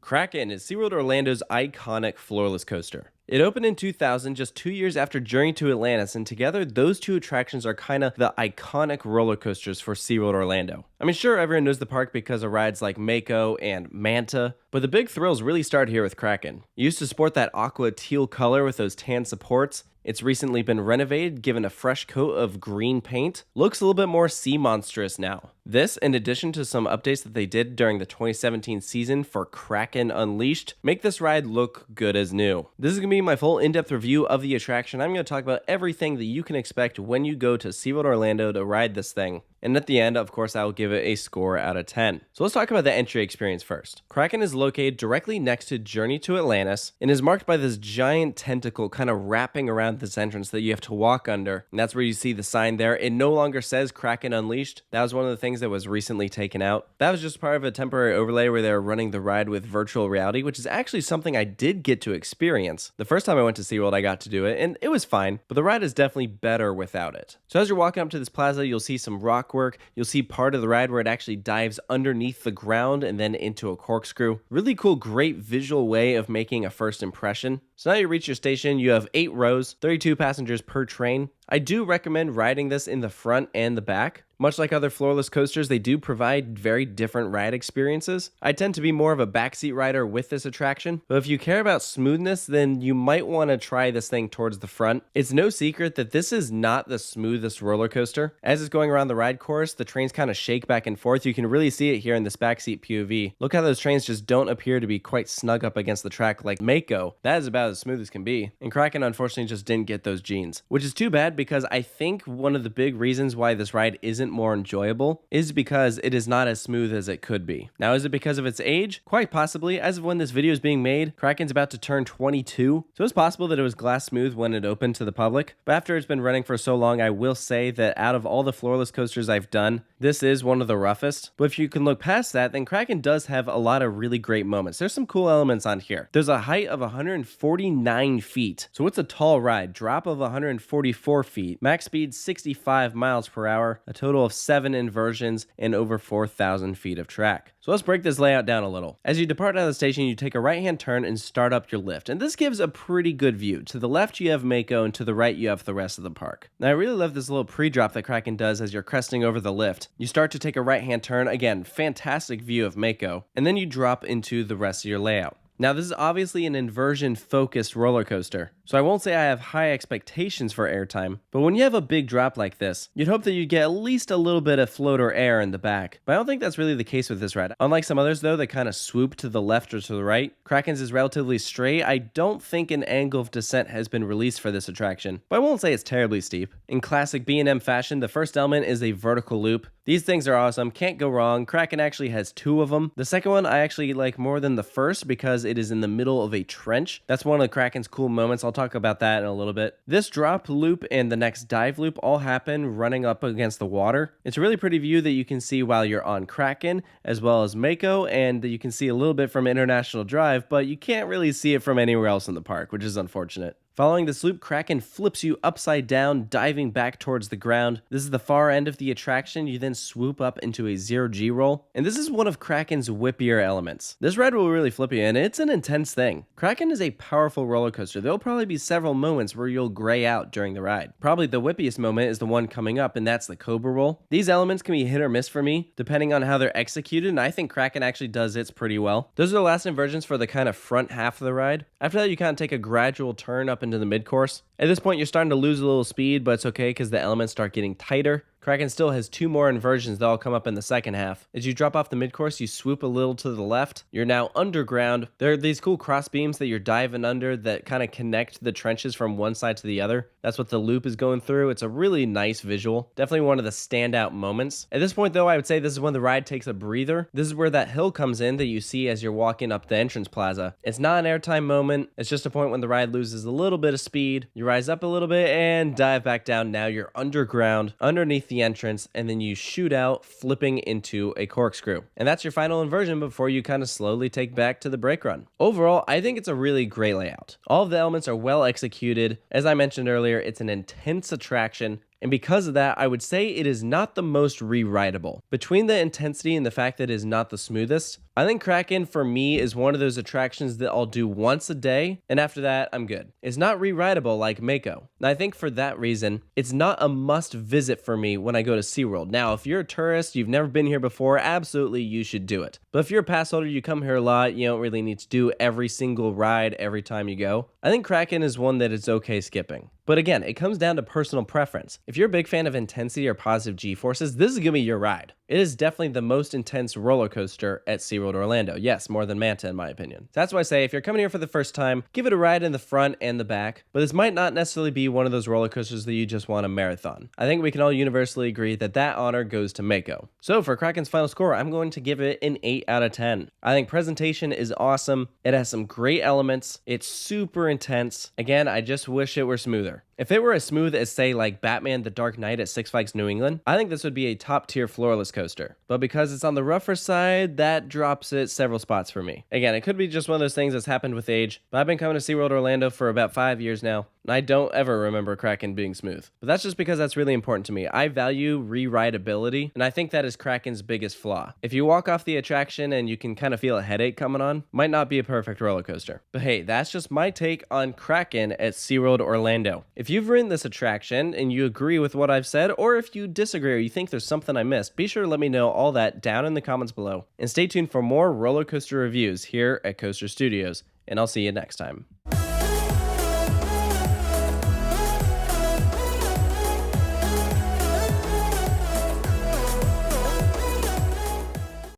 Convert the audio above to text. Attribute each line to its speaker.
Speaker 1: Kraken is SeaWorld Orlando's iconic floorless coaster. It opened in 2000, just 2 years after Journey to Atlantis, and together those two attractions are kind of the iconic roller coasters for SeaWorld Orlando. I mean, sure, everyone knows the park because of rides like Mako and Manta, but the big thrills really start here with Kraken. It used to sport that aqua teal color with those tan supports. It's recently been renovated, given a fresh coat of green paint. Looks a little bit more sea monstrous now. This, in addition to some updates that they did during the 2017 season for Kraken Unleashed, make this ride look good as new. This is going to be my full in-depth review of the attraction. I'm going to talk about everything that you can expect when you go to SeaWorld Orlando to ride this thing. And at the end, of course, I will give it a score out of 10. So let's talk about the entry experience first. Kraken is located directly next to Journey to Atlantis and is marked by this giant tentacle kind of wrapping around this entrance that you have to walk under. And that's where you see the sign there. It no longer says Kraken Unleashed. That was one of the things that was recently taken out. That was just part of a temporary overlay where they were running the ride with virtual reality, which is actually something I did get to experience. The first time I went to SeaWorld, I got to do it, and it was fine, but the ride is definitely better without it. So as you're walking up to this plaza, you'll see some rock work. You'll see part of the ride where it actually dives underneath the ground and then into a corkscrew. Really cool, great visual way of making a first impression. So now you reach your station, you have 8 rows, 32 passengers per train. I do recommend riding this in the front and the back. Much like other floorless coasters, they do provide very different ride experiences. I tend to be more of a backseat rider with this attraction, but if you care about smoothness, then you might want to try this thing towards the front. It's no secret that this is not the smoothest roller coaster. As it's going around the ride course, the trains kind of shake back and forth. You can really see it here in this backseat POV. Look how those trains just don't appear to be quite snug up against the track like Mako. That is about as smooth as can be. And Kraken unfortunately just didn't get those genes, which is too bad because I think one of the big reasons why this ride isn't more enjoyable is because it is not as smooth as it could be. Now, is it because of its age? Quite possibly. As of when this video is being made, Kraken's about to turn 22, so it's possible that it was glass smooth when it opened to the public. But after it's been running for so long, I will say that out of all the floorless coasters I've done, this is one of the roughest. But if you can look past that, then Kraken does have a lot of really great moments. There's some cool elements on here. There's a height of 149 feet. So it's a tall ride. Drop of 144 feet. Max speed 65 miles per hour. A total of 7 inversions and over 4,000 feet of track. So let's break this layout down a little. As you depart out of the station, you take a right-hand turn and start up your lift. And this gives a pretty good view. To the left, you have Mako, and to the right, you have the rest of the park. Now, I really love this little pre-drop that Kraken does as you're cresting over the lift. You start to take a right-hand turn. Again, fantastic view of Mako. And then you drop into the rest of your layout. Now, this is obviously an inversion-focused roller coaster, so I won't say I have high expectations for airtime, but when you have a big drop like this, you'd hope that you'd get at least a little bit of float or air in the back. But I don't think that's really the case with this ride. Unlike some others, though, that kind of swoop to the left or to the right, Kraken's is relatively straight. I don't think an angle of descent has been released for this attraction, but I won't say it's terribly steep. In classic B&M fashion, the first element is a vertical loop. These things are awesome, can't go wrong. Kraken actually has 2 of them. The second one I actually like more than the first because it is in the middle of a trench. That's one of the Kraken's cool moments. I'll talk about that in a little bit. This drop loop and the next dive loop all happen running up against the water. It's a really pretty view that you can see while you're on Kraken as well as Mako, and you can see a little bit from International Drive, but you can't really see it from anywhere else in the park, which is unfortunate. Following this loop, Kraken flips you upside down, diving back towards the ground. This is the far end of the attraction. You then swoop up into a 0G roll. And this is one of Kraken's whippier elements. This ride will really flip you, and it's an intense thing. Kraken is a powerful roller coaster. There'll probably be several moments where you'll gray out during the ride. Probably the whippiest moment is the one coming up, and that's the Cobra roll. These elements can be hit or miss for me, depending on how they're executed, and I think Kraken actually does its pretty well. Those are the last inversions for the kind of front half of the ride. After that, you kind of take a gradual turn up into the mid-course. At this point, you're starting to lose a little speed, but it's okay because the elements start getting tighter. Kraken still has 2 more inversions that'll come up in the second half. As you drop off the mid-course, you swoop a little to the left. You're now underground. There are these cool cross beams that you're diving under that kind of connect the trenches from one side to the other. That's what the loop is going through. It's a really nice visual. Definitely one of the standout moments. At this point, though, I would say this is when the ride takes a breather. This is where that hill comes in that you see as you're walking up the entrance plaza. It's not an airtime moment. It's just a point when the ride loses a little bit of speed. You rise up a little bit and dive back down. Now you're underground, underneath the entrance, and then you shoot out, flipping into a corkscrew. And that's your final inversion before you kind of slowly take back to the brake run. Overall, I think it's a really great layout. All of the elements are well executed. As I mentioned earlier, it's an intense attraction. And because of that, I would say it is not the most re-rideable. Between the intensity and the fact that it is not the smoothest, I think Kraken for me is one of those attractions that I'll do once a day, and after that, I'm good. It's not re-rideable like Mako. And I think for that reason, it's not a must visit for me when I go to SeaWorld. Now, if you're a tourist, you've never been here before, absolutely you should do it. But if you're a pass holder, you come here a lot, you don't really need to do every single ride every time you go. I think Kraken is one that it's okay skipping. But again, it comes down to personal preference. If you're a big fan of intensity or positive G-forces, this is gonna be your ride. It is definitely the most intense roller coaster at SeaWorld Orlando. Yes, more than Manta in my opinion. So that's why I say if you're coming here for the first time, give it a ride in the front and the back. But this might not necessarily be one of those roller coasters that you just want a marathon. I think we can all universally agree that that honor goes to Mako. So for Kraken's final score, I'm going to give it an 8 out of 10. I think presentation is awesome. It has some great elements. It's super intense. Again, I just wish it were smoother. If it were as smooth as, say, like Batman the Dark Knight at Six Flags New England, I think this would be a top-tier floorless coaster. But because it's on the rougher side, that drops it several spots for me. Again, it could be just one of those things that's happened with age, but I've been coming to SeaWorld Orlando for about 5 years now, and I don't ever remember Kraken being smooth. But that's just because that's really important to me. I value re-rideability, and I think that is Kraken's biggest flaw. If you walk off the attraction and you can kind of feel a headache coming on, might not be a perfect roller coaster. But hey, that's just my take on Kraken at SeaWorld Orlando. If you've ridden this attraction and you agree with what I've said, or if you disagree or you think there's something I missed, be sure to let me know all that down in the comments below. And stay tuned for more roller coaster reviews here at Coaster Studios, and I'll see you next time.